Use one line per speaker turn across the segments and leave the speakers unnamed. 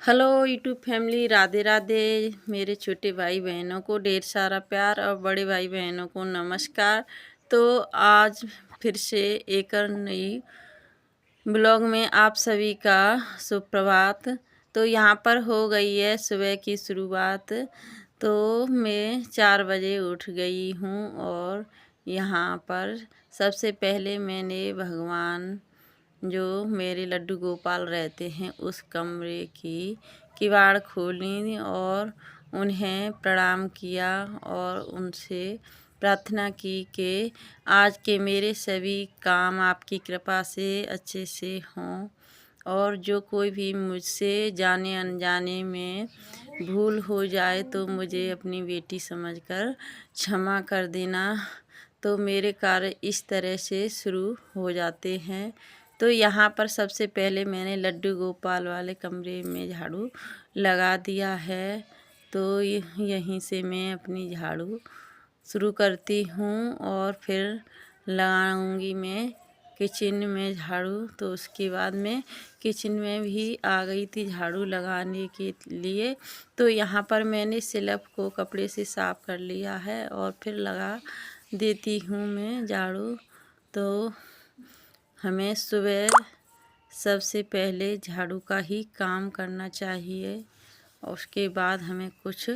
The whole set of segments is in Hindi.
Hello YouTube family, Radhe Radhe. मेरे छोटे भाई बहनों को ढेर सारा प्यार और बड़े भाई बहनों को नमस्कार। तो आज फिर से एक और नई ब्लॉग में आप सभी का सुप्रभात। तो यहाँ पर हो गई है सुबह की शुरुआत। तो मैं 4 बजे उठ गई हूँ और यहाँ पर सबसे पहले मैंने भगवान जो मेरे लड्डू गोपाल रहते हैं उस कमरे की किवाड़ खोली और उन्हें प्रणाम किया और उनसे प्रार्थना की कि आज के मेरे सभी काम आपकी कृपा से अच्छे से हों और जो कोई भी मुझसे जाने अनजाने में भूल हो जाए तो मुझे अपनी बेटी समझकर क्षमा कर देना। तो मेरे कार्य इस तरह से शुरू हो जाते हैं। तो यहाँ पर सबसे पहले मैंने लड्डू गोपाल वाले कमरे में झाड़ू लगा दिया है। तो यहीं से मैं अपनी झाड़ू शुरू करती हूँ और फिर लगाऊंगी मैं किचन में झाड़ू। तो उसके बाद मैं किचन में भी आ गई थी झाड़ू लगाने के लिए। तो यहाँ पर मैंने स्लैब को कपड़े से साफ़ कर लिया है और फिर लगा देती हूँ मैं झाड़ू। तो हमें सुबह सबसे पहले झाड़ू का ही काम करना चाहिए और उसके बाद हमें कुछ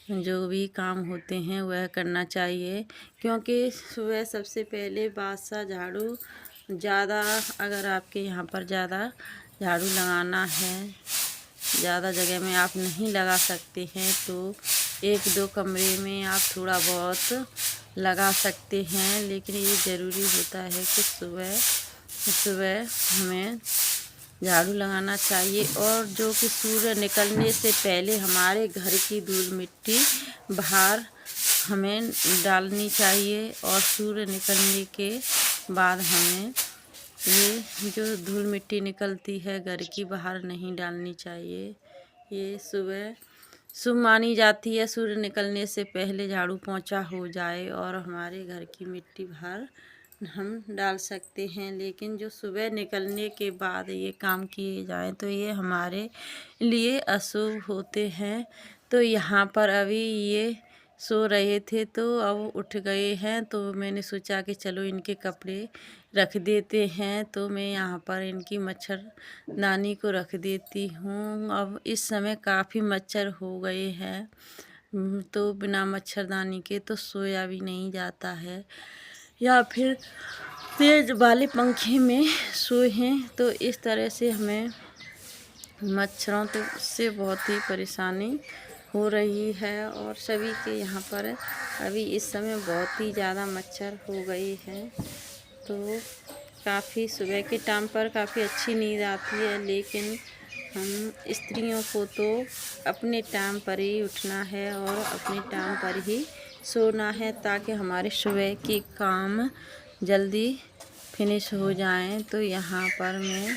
जो भी काम होते हैं वह करना चाहिए, क्योंकि सुबह सबसे पहले बादशाह झाड़ू ज़्यादा, अगर आपके यहाँ पर ज़्यादा झाड़ू लगाना है, ज़्यादा जगह में आप नहीं लगा सकते हैं तो एक दो कमरे में आप थोड़ा बहुत लगा सकते हैं। लेकिन ये ज़रूरी होता है कि सुबह सुबह हमें झाड़ू लगाना चाहिए। और जो कि सूर्य निकलने से पहले हमारे घर की धूल मिट्टी बाहर हमें डालनी चाहिए और सूर्य निकलने के बाद हमें ये जो धूल मिट्टी निकलती है घर की बाहर नहीं डालनी चाहिए। ये सुबह शुभ मानी जाती है, सूर्य निकलने से पहले झाड़ू पोंछा हो जाए और हमारे घर की मिट्टी बाहर हम डाल सकते हैं। लेकिन जो सुबह निकलने के बाद ये काम किए जाएं तो ये हमारे लिए अशुभ होते हैं। तो यहाँ पर अभी ये सो रहे थे तो अब उठ गए हैं, तो मैंने सोचा कि चलो इनके कपड़े रख देते हैं। तो मैं यहाँ पर इनकी मच्छरदानी को रख देती हूँ। अब इस समय काफ़ी मच्छर हो गए हैं, तो बिना मच्छरदानी के तो सोया भी नहीं जाता है, या फिर तेज वाले पंखे में सोए हैं। तो इस तरह से हमें मच्छरों से बहुत ही परेशानी हो रही है और सभी के यहाँ पर अभी इस समय बहुत ही ज़्यादा मच्छर हो गए हैं। तो काफ़ी सुबह के टाइम पर काफ़ी अच्छी नींद आती है, लेकिन हम स्त्रियों को तो अपने टाइम पर ही उठना है और अपने टाइम पर ही सोना है, ताकि हमारे सुबह के काम जल्दी फिनिश हो जाएं। तो यहाँ पर मैं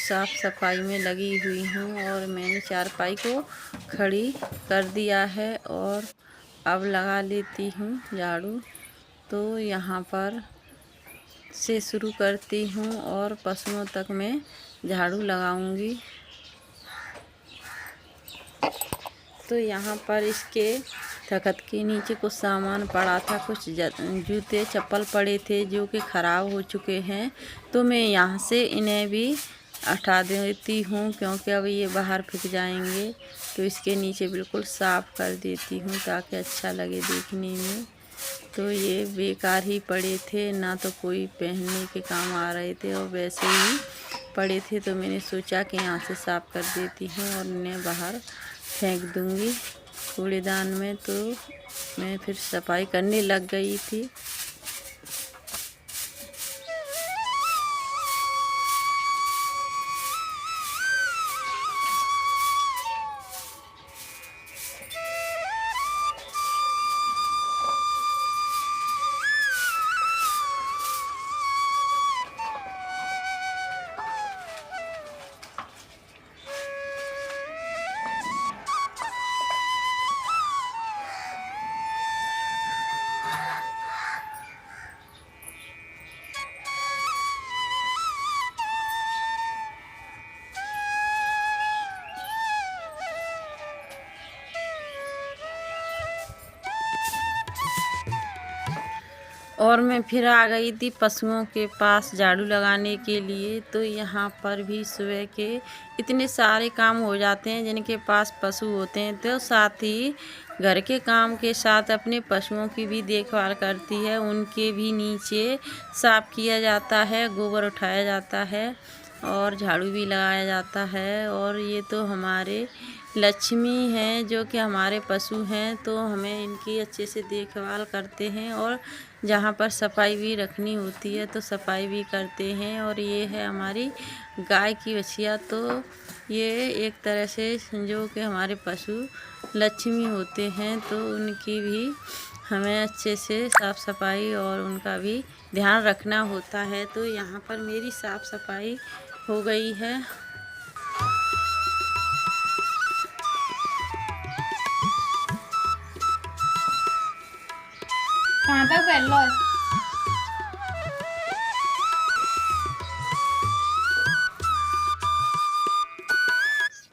साफ़ सफाई में लगी हुई हूँ और मैंने चारपाई को खड़ी कर दिया है और अब लगा लेती हूँ झाड़ू। तो यहाँ पर से शुरू करती हूँ और पशुओं तक मैं झाड़ू लगाऊंगी। तो यहाँ पर इसके तख्त के नीचे कुछ सामान पड़ा था, कुछ जूते चप्पल पड़े थे जो कि ख़राब हो चुके हैं। तो मैं यहाँ से इन्हें भी हटा देती हूँ, क्योंकि अब ये बाहर फेंक जाएंगे। तो इसके नीचे बिल्कुल साफ़ कर देती हूँ ताकि अच्छा लगे देखने में। तो ये बेकार ही पड़े थे, ना तो कोई पहनने के काम आ रहे थे और वैसे ही पड़े थे। तो मैंने सोचा कि यहाँ से साफ़ कर देती हूँ और इन्हें बाहर फेंक दूँगी कूड़ेदान में। तो मैं फिर सफाई करने लग गई थी। और मैं फिर आ गई थी पशुओं के पास झाड़ू लगाने के लिए। तो यहाँ पर भी सुबह के इतने सारे काम हो जाते हैं जिनके पास पशु होते हैं, तो साथ ही घर के काम के साथ अपने पशुओं की भी देखभाल करती है। उनके भी नीचे साफ किया जाता है, गोबर उठाया जाता है और झाड़ू भी लगाया जाता है। और ये तो हमारे लक्ष्मी हैं जो कि हमारे पशु हैं, तो हमें इनकी अच्छे से देखभाल करते हैं और जहाँ पर सफाई भी रखनी होती है तो सफाई भी करते हैं। और ये है हमारी गाय की बछिया। तो ये एक तरह से जो कि हमारे पशु लक्ष्मी होते हैं, तो उनकी भी हमें अच्छे से साफ़ सफाई और उनका भी ध्यान रखना होता है। तो यहाँ पर मेरी साफ़ सफाई हो गई है।
कहाँ तक पहन लो।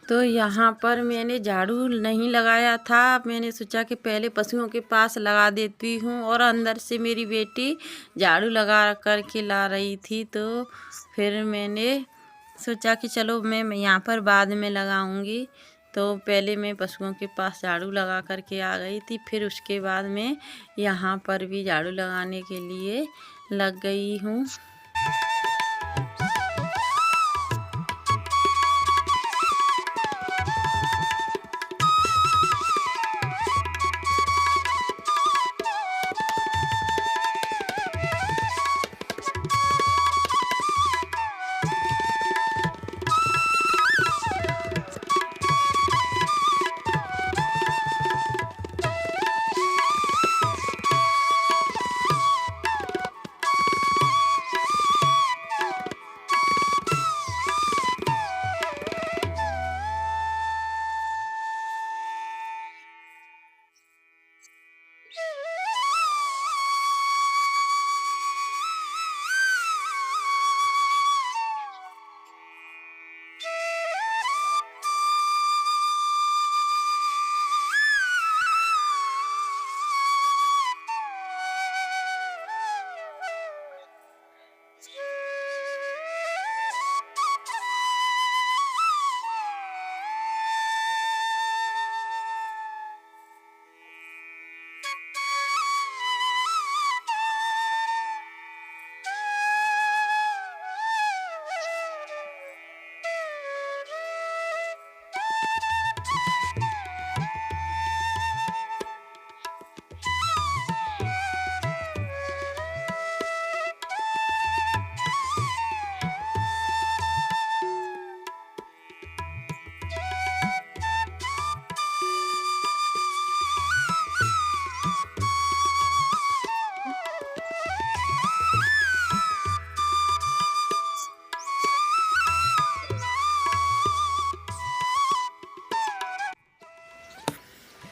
तो यहाँ पर मैंने झाड़ू नहीं लगाया था, मैंने सोचा कि पहले पशुओं के पास लगा देती हूँ। और अंदर से मेरी बेटी झाड़ू लगा कर के ला रही थी, तो फिर मैंने सोचा कि चलो मैं यहाँ पर बाद में लगाऊंगी। तो पहले मैं पशुओं के पास झाड़ू लगा कर के आ गई थी, फिर उसके बाद मैं यहाँ पर भी झाड़ू लगाने के लिए लग गई हूँ।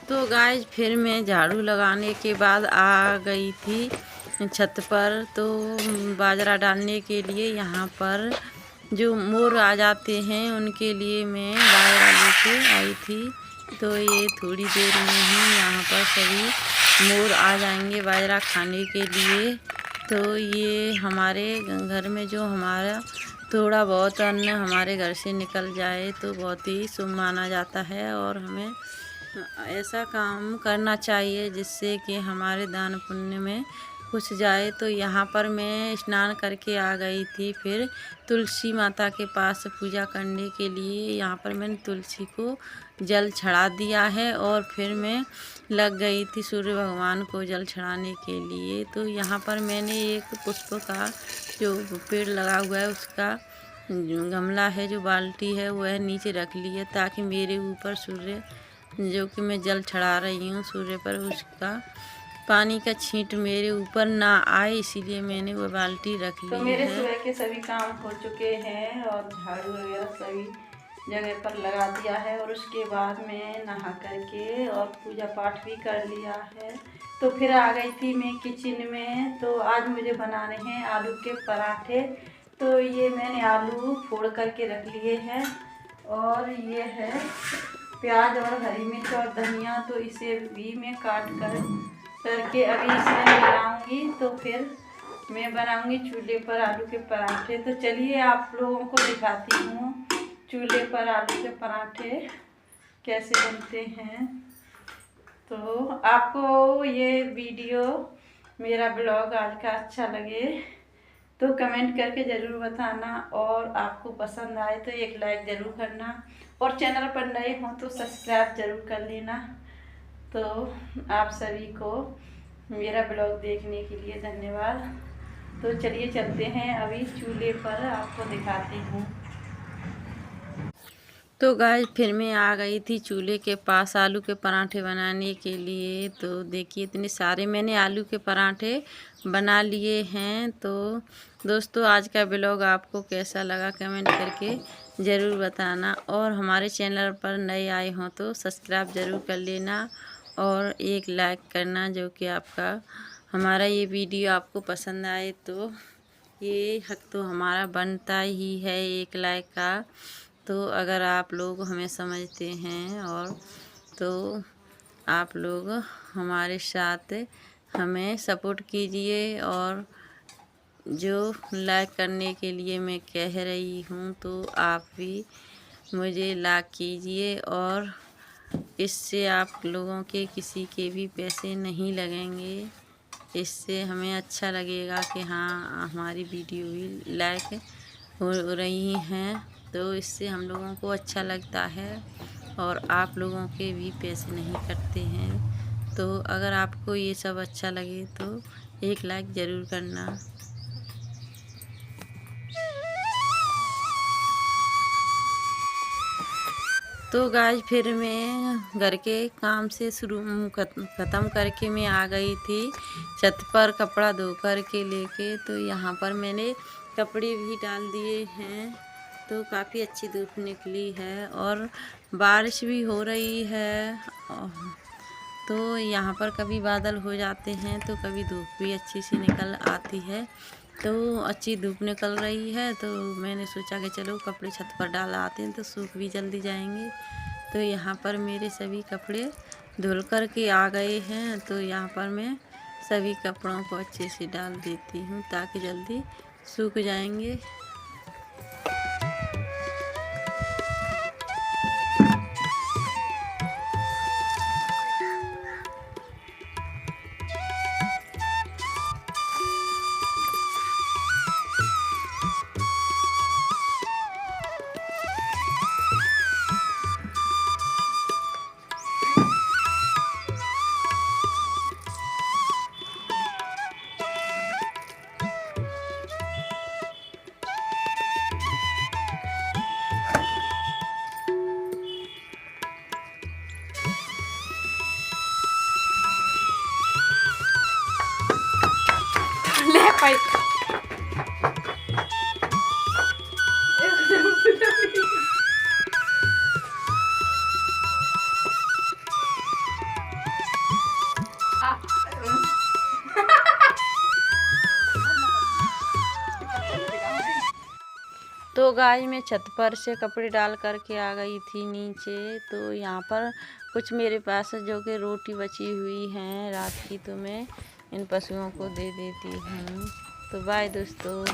तो गाइस फिर मैं झाड़ू लगाने के बाद आ गई थी छत पर, तो बाजरा डालने के लिए। यहाँ पर जो मोर आ जाते हैं उनके लिए मैं बाजरा लेके आई थी। तो ये थोड़ी देर में ही यहाँ पर सभी मोर आ जाएंगे बाजरा खाने के लिए। तो ये हमारे घर में जो हमारा थोड़ा बहुत अन्न हमारे घर से निकल जाए तो बहुत ही शुभ माना जाता है। और हमें ऐसा काम करना चाहिए जिससे कि हमारे दान पुण्य में कुछ जाए। तो यहाँ पर मैं स्नान करके आ गई थी, फिर तुलसी माता के पास पूजा करने के लिए। यहाँ पर मैंने तुलसी को जल चढ़ा दिया है और फिर मैं लग गई थी सूर्य भगवान को जल चढ़ाने के लिए। तो यहाँ पर मैंने एक पुष्प का जो पेड़ लगा हुआ है उसका गमला है, जो बाल्टी है, वह नीचे रख ली है ताकि मेरे ऊपर सूर्य जो कि मैं जल चढ़ा रही हूँ सूर्य पर, उसका पानी का छींट मेरे ऊपर ना आए, इसीलिए मैंने वो बाल्टी रख ली है। तो मेरे सुबह के सभी काम हो चुके हैं और झाड़ू वगैरह सभी जगह पर लगा दिया है। और उसके बाद मैं नहा करके और पूजा पाठ भी कर लिया है। तो फिर आ गई थी मैं किचन में। तो आज मुझे बनाने हैं आलू के पराठे। तो ये मैंने आलू फोड़ करके रख लिए हैं और ये है प्याज और हरी मिर्च और धनिया। तो इसे भी मैं काट कर करके अभी इसमें मिलाऊंगी तो फिर मैं बनाऊंगी चूल्हे पर आलू के पराठे। तो चलिए आप लोगों को दिखाती हूँ चूल्हे पर आलू के पराठे कैसे बनते हैं। तो आपको ये वीडियो मेरा ब्लॉग आज का अच्छा लगे तो कमेंट करके ज़रूर बताना, और आपको पसंद आए तो एक लाइक ज़रूर करना, और चैनल पर नए हों तो सब्सक्राइब ज़रूर कर लेना। तो आप सभी को मेरा ब्लॉग देखने के लिए धन्यवाद। तो चलिए चलते हैं अभी चूल्हे पर, आपको दिखाती हूँ। तो गाइस फिर मैं आ गई थी चूल्हे के पास आलू के पराठे बनाने के लिए। तो देखिए इतने सारे मैंने आलू के पराठे बना लिए हैं। तो दोस्तों आज का ब्लॉग आपको कैसा लगा कमेंट करके ज़रूर बताना, और हमारे चैनल पर नए आए हों तो सब्सक्राइब ज़रूर कर लेना और एक लाइक करना, जो कि आपका हमारा ये वीडियो आपको पसंद आए तो ये हक तो हमारा बनता ही है एक लाइक का। तो अगर आप लोग हमें समझते हैं और तो आप लोग हमारे साथ हमें सपोर्ट कीजिए, और जो लाइक करने के लिए मैं कह रही हूँ तो आप भी मुझे लाइक कीजिए, और इससे आप लोगों के किसी के भी पैसे नहीं लगेंगे। इससे हमें अच्छा लगेगा कि हाँ हमारी वीडियो भी लाइक हो रही हैं, तो इससे हम लोगों को अच्छा लगता है और आप लोगों के भी पैसे नहीं कटते हैं। तो अगर आपको ये सब अच्छा लगे तो एक लाइक ज़रूर करना। तो गाइस फिर मैं घर के काम से ख़त्म करके मैं आ गई थी छत पर कपड़ा धो कर के लेके। तो यहाँ पर मैंने कपड़े भी डाल दिए हैं। तो काफ़ी अच्छी धूप निकली है और बारिश भी हो रही है। तो यहाँ पर कभी बादल हो जाते हैं तो कभी धूप भी अच्छी सी निकल आती है। तो अच्छी धूप निकल रही है तो मैंने सोचा कि चलो कपड़े छत पर डाल आते हैं तो सूख भी जल्दी जाएंगे। तो यहाँ पर मेरे सभी कपड़े धुल कर के आ गए हैं। तो यहाँ पर मैं सभी कपड़ों को अच्छे से डाल देती हूँ ताकि जल्दी सूख जाएंगे। ले पाई तो गाय मैं छत पर से कपड़े डाल कर के आ गई थी नीचे। तो यहाँ पर कुछ मेरे पास जो कि रोटी बची हुई हैं रात की, तो मैं इन पशुओं को दे देती हूँ। तो बाय दोस्तों।